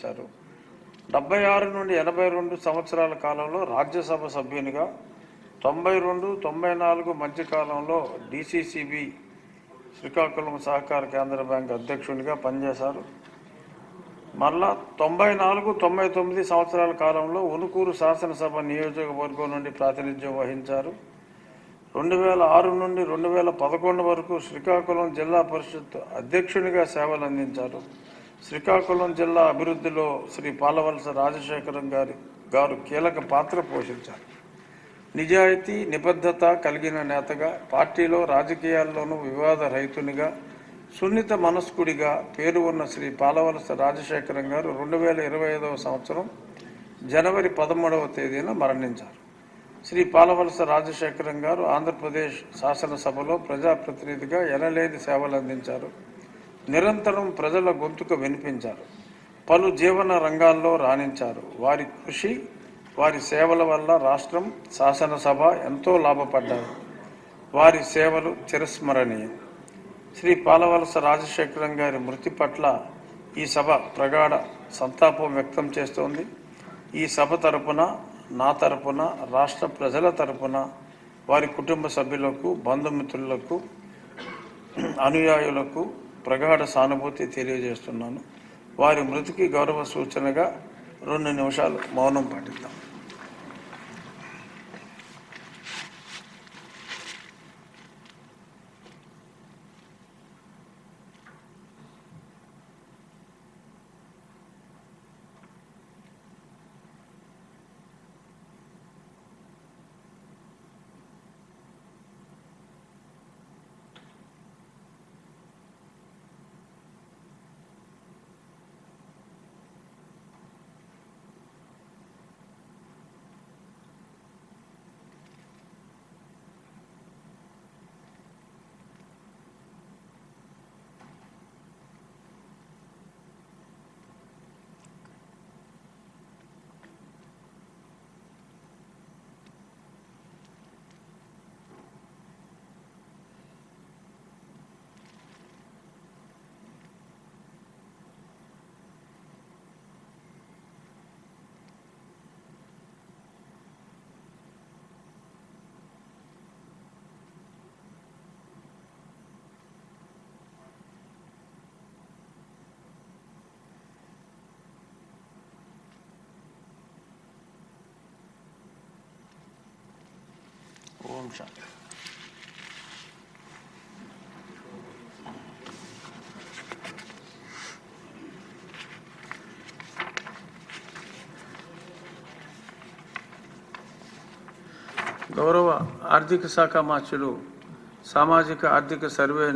76 నుండి 82 సంవత్సరాల కాలంలో రాజ్యసభ సభ్యునిగా 92, 94 మధ్య కాలంలో DCCB శ్రీకాకుళం సహకార కేంద్ర బ్యాంక్ అధ్యక్షునిగా పనిచేశారు. మరలా 94, 99 సంవత్సరాల కాలంలో ఉనుకూరు శాసనసభ నియోజకవర్గం నుండి ప్రాతినిధ్యం వహించారు. 2006 నుండి 2011 వరకు శ్రీకాకుళం జిల్లా పరిషత్ అధ్యక్షునిగా సేవలు అందించారు. శ్రీకాకుళం జిల్లా అభివృద్ధిలో శ్రీ పాలవలస రాజశేఖరం గారు కీలక పాత్ర పోషించారు. నిజాయితీ, నిబద్ధత కలిగిన నేతగా, పార్టీలో రాజకీయాల్లోనూ వివాద రహితునిగా, సున్నిత మనస్కుడిగా పేరు ఉన్న శ్రీ పాలవలస రాజశేఖరం గారు 2025 సంవత్సరం జనవరి 13వ తేదీన మరణించారు. శ్రీ పాలవలస రాజశేఖరం గారు ఆంధ్రప్రదేశ్ శాసనసభలో ప్రజాప్రతినిధిగా ఎనలేని సేవలు అందించారు. నిరంతరం ప్రజల గొంతుకు వినిపించారు. పలు జీవన రంగాల్లో రాణించారు. వారి కృషి, వారి సేవల వల్ల రాష్ట్రం, శాసనసభ ఎంతో లాభపడ్డారు. వారి సేవలు చిరస్మరణీయం. శ్రీ పాలవలస రాజశేఖరం గారి మృతి పట్ల ఈ సభ ప్రగాఢ సంతాపం వ్యక్తం చేస్తోంది. ఈ సభ తరపున, నా తరపున, రాష్ట్ర ప్రజల తరపున వారి కుటుంబ సభ్యులకు, బంధుమిత్రులకు, అనుయాయులకు ప్రగాఢ సానుభూతి తెలియజేస్తున్నాను. వారి మృతికి గౌరవ సూచనగా 2 నిమిషాలు మౌనం పాటిద్దాం. ఓం శాంతి. గౌరవ ఆర్థిక శాఖ మంత్రులు సామాజిక ఆర్థిక సర్వే